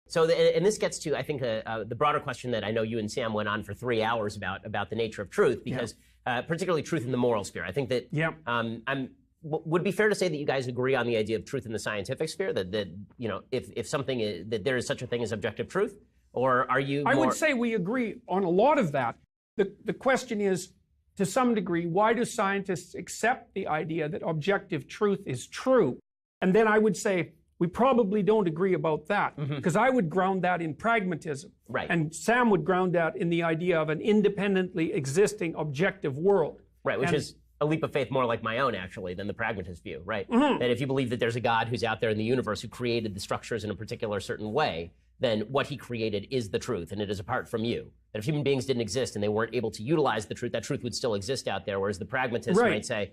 So, and this gets to, I think, the broader question that I know you and Sam went on for 3 hours about the nature of truth, because particularly truth in the moral sphere. I think that would it be fair to say that you guys agree on the idea of truth in the scientific sphere, that you know, if something is, that there is such a thing as objective truth, or are you? I would say we agree on a lot of that. The question is, to some degree, why do scientists accept the idea that objective truth is true? And then I would say, we probably don't agree about that, because I would ground that in pragmatism. Right. And Sam would ground that in the idea of an independently existing objective world. Right, which is a leap of faith more like my own, actually, than the pragmatist view, right? That if you believe that there's a God who's out there in the universe who created the structures in a particular certain way, then what he created is the truth, and it is apart from you. That if human beings didn't exist and they weren't able to utilize the truth, that truth would still exist out there, whereas the pragmatist might say,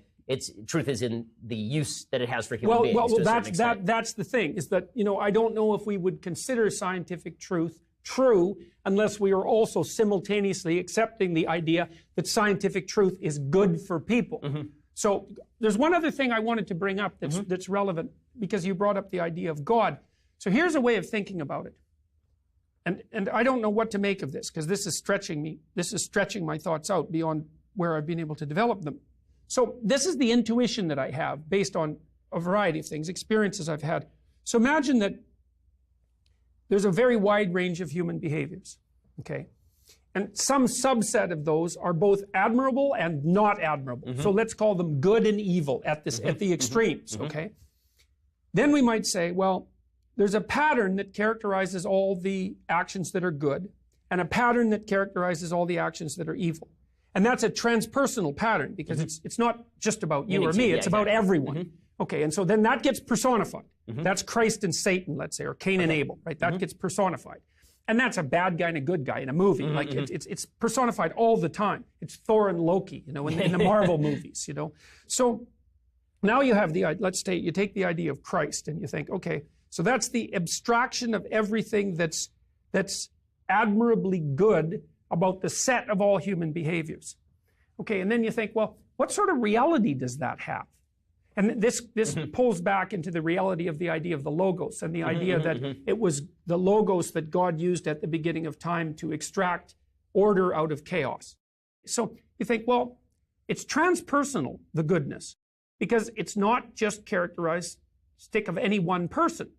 truth is in the use that it has for human beings. Well, that's the thing, is that, you know, I don't know if we would consider scientific truth true unless we are also simultaneously accepting the idea that scientific truth is good for people. So there's one other thing I wanted to bring up that's relevant, because you brought up the idea of God. So here's a way of thinking about it. And I don't know what to make of this, because this is stretching me. This is stretching my thoughts out beyond where I've been able to develop them. So this is the intuition that I have based on a variety of things, experiences I've had. So imagine that there's a very wide range of human behaviors, okay? And some subset of those are both admirable and not admirable. So let's call them good and evil at the extremes, okay? Then we might say, well, there's a pattern that characterizes all the actions that are good, and a pattern that characterizes all the actions that are evil. And that's a transpersonal pattern, because it's not just about you or me, it's about everyone. Okay, and so then that gets personified. That's Christ and Satan, let's say, or Cain and Abel, right? That gets personified. And that's a bad guy and a good guy in a movie. Like it's personified all the time. It's Thor and Loki, you know, in the Marvel movies, you know. So now you have let's say you take the idea of Christ and you think, okay, so that's the abstraction of everything that's admirably good about the set of all human behaviors. Okay, and then you think, well, what sort of reality does that have? And this pulls back into the reality of the idea of the Logos, and the idea that it was the Logos that God used at the beginning of time to extract order out of chaos. So you think, well, it's transpersonal, the goodness, because it's not just characteristic of any one person.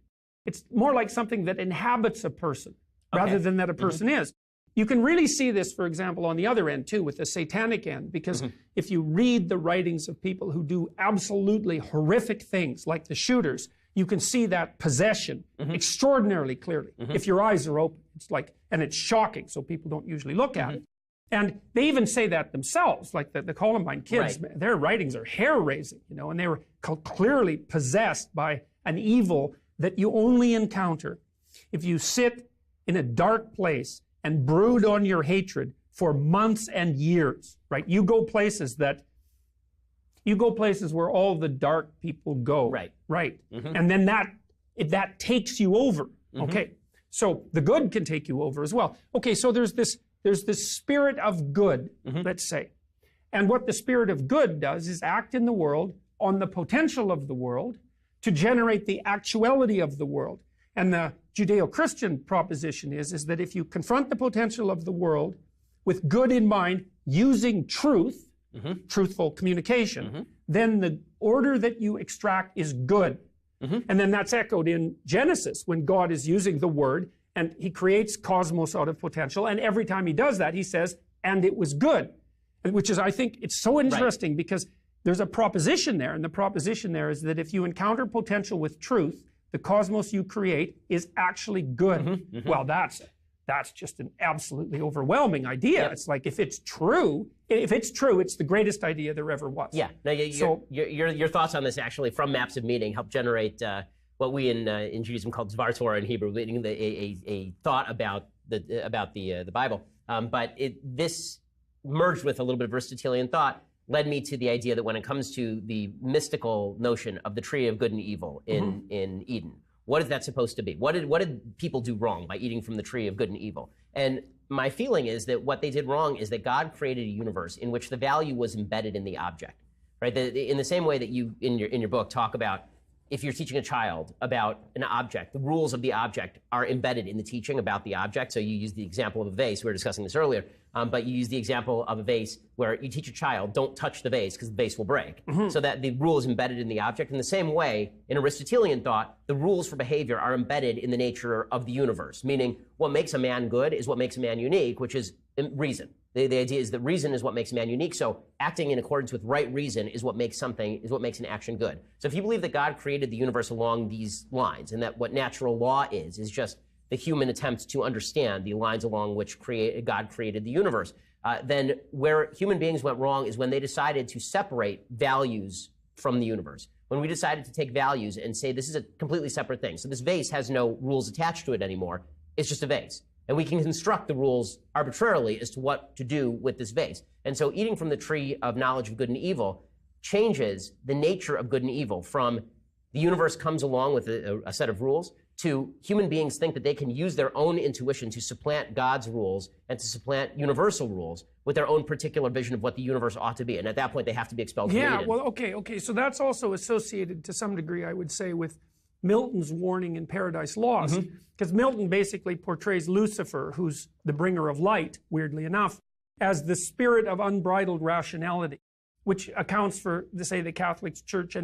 It's more like something that inhabits a person rather than that a person is. You can really see this, for example, on the other end, too, with the satanic end, because if you read the writings of people who do absolutely horrific things, like the shooters, you can see that possession extraordinarily clearly. If your eyes are open, it's like, and it's shocking, so people don't usually look at it. And they even say that themselves, like the Columbine kids, their writings are hair-raising, you know, and they were clearly possessed by an evil that you only encounter if you sit in a dark place and brood on your hatred for months and years, right? You go places where all the dark people go, right? And then that takes you over, okay? So the good can take you over as well. Okay, so there's this spirit of good, let's say. And what the spirit of good does is act in the world on the potential of the world to generate the actuality of the world. And the Judeo-Christian proposition is that if you confront the potential of the world with good in mind, using truth, truthful communication, then the order that you extract is good. And then that's echoed in Genesis, when God is using the word, and he creates cosmos out of potential, and every time he does that, he says, and it was good. Which is, I think, it's so interesting, because there's a proposition there, and the proposition there is that if you encounter potential with truth, the cosmos you create is actually good. Well, that's just an absolutely overwhelming idea. It's like, if it's true, it's the greatest idea there ever was. Yeah. Now, your thoughts on this, actually, from Maps of Meaning, help generate what we in Judaism call Dvar Torah in Hebrew, meaning a thought about the Bible. But this merged with a little bit of Aristotelian thought, led me to the idea that when it comes to the mystical notion of the tree of good and evil in Eden, what is that supposed to be? What did people do wrong by eating from the tree of good and evil? And my feeling is that what they did wrong is that God created a universe in which the value was embedded in the object, right? In the same way that you in your book talk about if you're teaching a child about an object, the rules of the object are embedded in the teaching about the object. So you use the example of a vase. We were discussing this earlier. But you use the example of a vase where you teach a child, don't touch the vase because the vase will break. So that the rule is embedded in the object. In the same way, in Aristotelian thought, the rules for behavior are embedded in the nature of the universe, meaning what makes a man good is what makes a man unique, which is reason. The idea is that reason is what makes a man unique. So acting in accordance with right reason is what makes an action good. So if you believe that God created the universe along these lines, and that what natural law is just the human attempt to understand the lines along which God created the universe, then where human beings went wrong is when they decided to separate values from the universe. When we decided to take values and say this is a completely separate thing. So this vase has no rules attached to it anymore. It's just a vase. And we can construct the rules arbitrarily as to what to do with this vase. And so eating from the tree of knowledge of good and evil changes the nature of good and evil from the universe comes along with a set of rules to human beings think that they can use their own intuition to supplant God's rules and to supplant universal rules with their own particular vision of what the universe ought to be. And at that point, they have to be expelled from Eden. Yeah, well, okay. So that's also associated to some degree, I would say, with Milton's warning in Paradise Lost. Because Milton basically portrays Lucifer, who's the bringer of light, weirdly enough, as the spirit of unbridled rationality, which accounts for, say, the Catholic Church's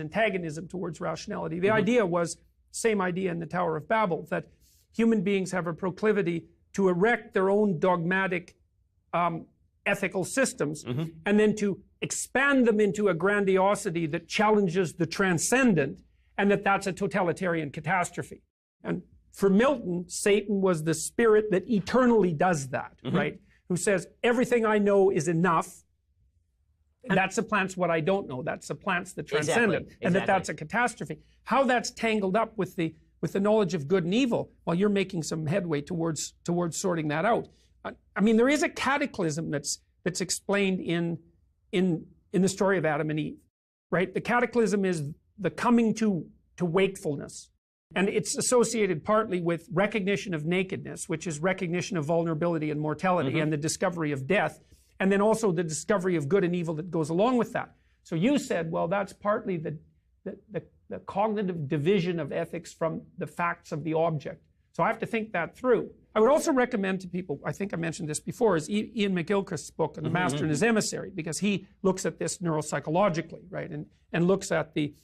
antagonism towards rationality. The idea was, same idea in the Tower of Babel, that human beings have a proclivity to erect their own dogmatic ethical systems and then to expand them into a grandiosity that challenges the transcendent, and that's a totalitarian catastrophe. And for Milton, Satan was the spirit that eternally does that, right? Who says, everything I know is enough. And that supplants what I don't know. That supplants the transcendent. And that's a catastrophe. How that's tangled up with the knowledge of good and evil, well, you're making some headway towards sorting that out. I mean, there is a cataclysm that's explained in the story of Adam and Eve, right? The cataclysm is the coming to wakefulness. And it's associated partly with recognition of nakedness, which is recognition of vulnerability and mortality and the discovery of death, and then also the discovery of good and evil that goes along with that. So you said, well, that's partly the cognitive division of ethics from the facts of the object. So I have to think that through. I would also recommend to people, I think I mentioned this before, is Ian McGilchrist's book, The Master and His Emissary, because he looks at this neuropsychologically, right, and looks at the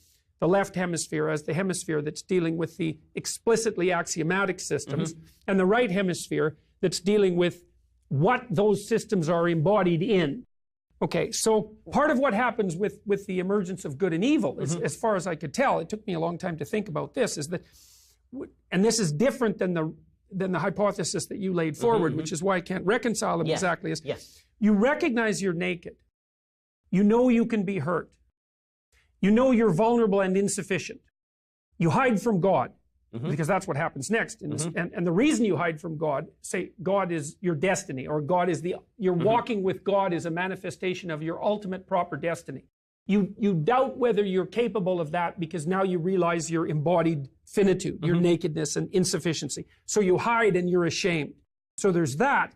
left hemisphere as the hemisphere that's dealing with the explicitly axiomatic systems, and the right hemisphere that's dealing with what those systems are embodied in. Okay, so part of what happens with the emergence of good and evil, as far as I could tell, it took me a long time to think about this, is that, and this is different than the hypothesis that you laid forward, which is why I can't reconcile them exactly, is you recognize you're naked. You know you can be hurt. You know you're vulnerable and insufficient. You hide from God, because that's what happens next. And the reason you hide from God, say God is your destiny, or God is you're walking with God is a manifestation of your ultimate proper destiny. You doubt whether you're capable of that because now you realize your embodied finitude, your nakedness and insufficiency. So you hide and you're ashamed. So there's that.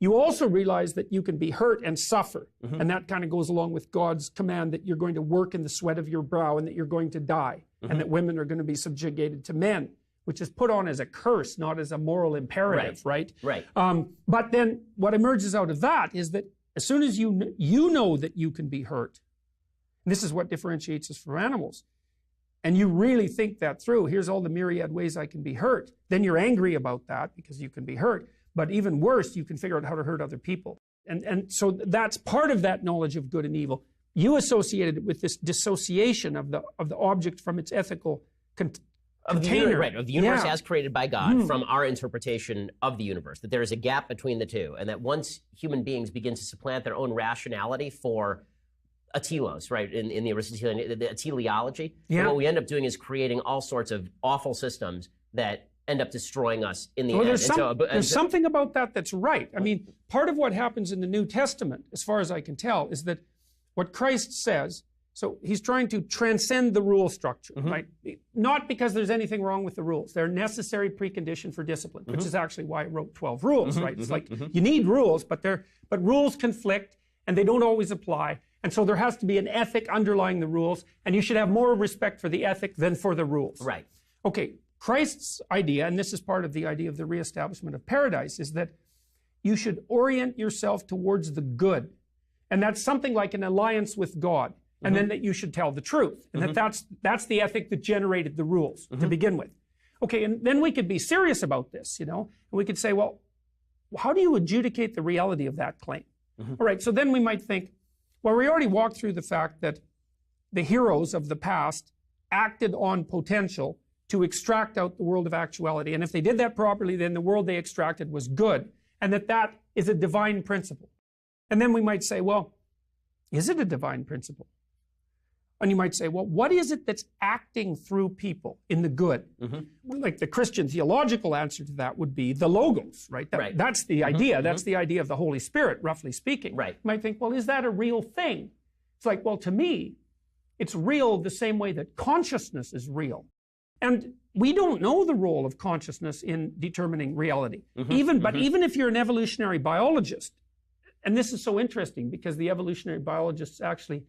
You also realize that you can be hurt and suffer. And that kind of goes along with God's command that you're going to work in the sweat of your brow and that you're going to die. And that women are going to be subjugated to men, which is put on as a curse, not as a moral imperative, right? But then what emerges out of that is that as soon as you know that you can be hurt, and this is what differentiates us from animals, and you really think that through, here's all the myriad ways I can be hurt, then you're angry about that because you can be hurt. But even worse, you can figure out how to hurt other people. And so that's part of that knowledge of good and evil. You associated it with this dissociation of the object from its ethical container. Of the universe as created by God from our interpretation of the universe. That there is a gap between the two. And that once human beings begin to supplant their own rationality for a telos, right, in the Aristotelian, the teleology, what we end up doing is creating all sorts of awful systems that end up destroying us in the end. There's something about that that's right. I mean, part of what happens in the New Testament, as far as I can tell, is that what Christ says, so he's trying to transcend the rule structure, right? Not because there's anything wrong with the rules. They're a necessary precondition for discipline, which is actually why I wrote 12 rules, right? It's like you need rules, but rules conflict and they don't always apply. And so there has to be an ethic underlying the rules, and you should have more respect for the ethic than for the rules. Right. Okay, Christ's idea, and this is part of the idea of the reestablishment of paradise, is that you should orient yourself towards the good. And that's something like an alliance with God. And then that you should tell the truth. And that's the ethic that generated the rules to begin with. Okay, and then we could be serious about this, you know. And we could say, well, how do you adjudicate the reality of that claim? All right, so then we might think, well, we already walked through the fact that the heroes of the past acted on potential to extract out the world of actuality. And if they did that properly, then the world they extracted was good. And that is a divine principle. And then we might say, well, is it a divine principle? And you might say, well, what is it that's acting through people in the good? Like the Christian theological answer to that would be the Logos, right? That's the idea. That's the idea of the Holy Spirit, roughly speaking. Right. You might think, well, is that a real thing? It's like, well, to me, it's real the same way that consciousness is real. And we don't know the role of consciousness in determining reality. But even if you're an evolutionary biologist, and this is so interesting because the evolutionary biologists actually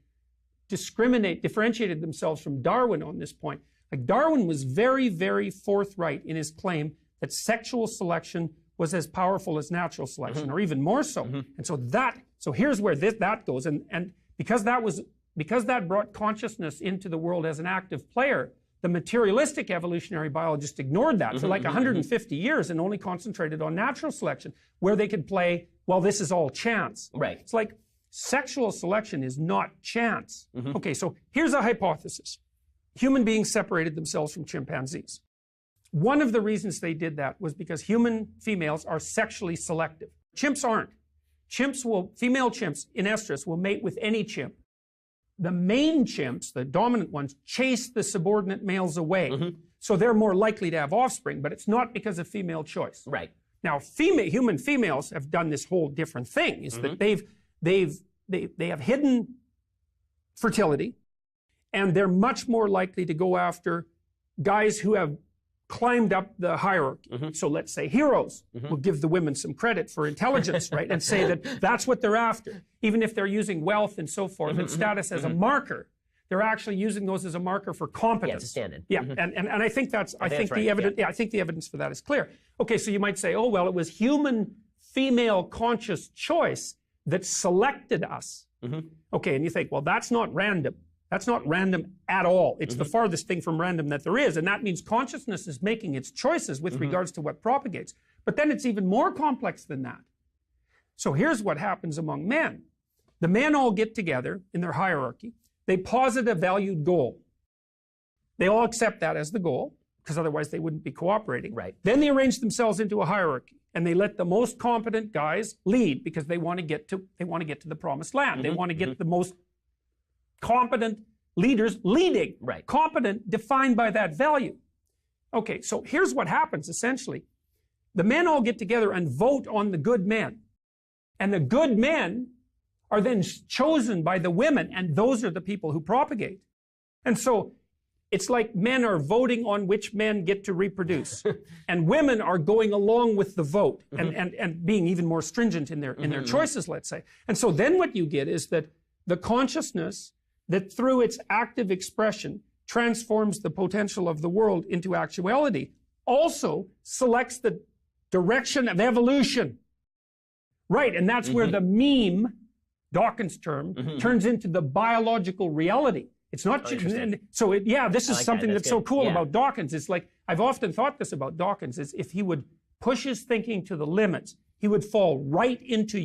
differentiated themselves from Darwin on this point. Like Darwin was very, very forthright in his claim that sexual selection was as powerful as natural selection, or even more so. And so here's where that goes. And because that brought consciousness into the world as an active player, the materialistic evolutionary biologists ignored that for like 150 years and only concentrated on natural selection, where they could play, well, this is all chance. Right. It's like sexual selection is not chance. Okay, so here's a hypothesis. Human beings separated themselves from chimpanzees. One of the reasons they did that was because human females are sexually selective. Chimps aren't. Female chimps in estrus will mate with any chimp. The main chimps, the dominant ones, chase the subordinate males away. So they're more likely to have offspring, but it's not because of female choice. Right. Now, human females have done this whole different thing, is that they have hidden fertility, and they're much more likely to go after guys who have climbed up the hierarchy. So let's say heroes. We'll give the women some credit for intelligence, right? And say that that's what they're after. Even if they're using wealth and so forth and status as a marker, they're actually using those as a marker for competence. Yeah, it's a stand-in. Yeah, and I think the evidence. Yeah, I think the evidence for that is clear. Okay, so you might say, oh well, it was human female conscious choice that selected us. Okay, and you think, well, that's not random. That's not random at all. It's the farthest thing from random that there is, and that means consciousness is making its choices with regards to what propagates. But then it's even more complex than that. So here's what happens among men. The men all get together in their hierarchy. They posit a valued goal. They all accept that as the goal, because otherwise they wouldn't be cooperating. Right. Then they arrange themselves into a hierarchy, and they let the most competent guys lead because they want to get to the promised land. They want to get the most competent leaders leading. Right. Competent defined by that value. Okay, so here's what happens essentially. The men all get together and vote on the good men. And the good men are then chosen by the women, and those are the people who propagate. And so it's like men are voting on which men get to reproduce. And women are going along with the vote and being even more stringent in their choices, let's say. And so then what you get is that the consciousness that through its active expression transforms the potential of the world into actuality also selects the direction of evolution. Right, and that's where the meme, Dawkins' term, turns into the biological reality. It's not, this is something that's so cool about Dawkins. It's like, I've often thought this about Dawkins, is if he would push his thinking to the limits, he would fall right into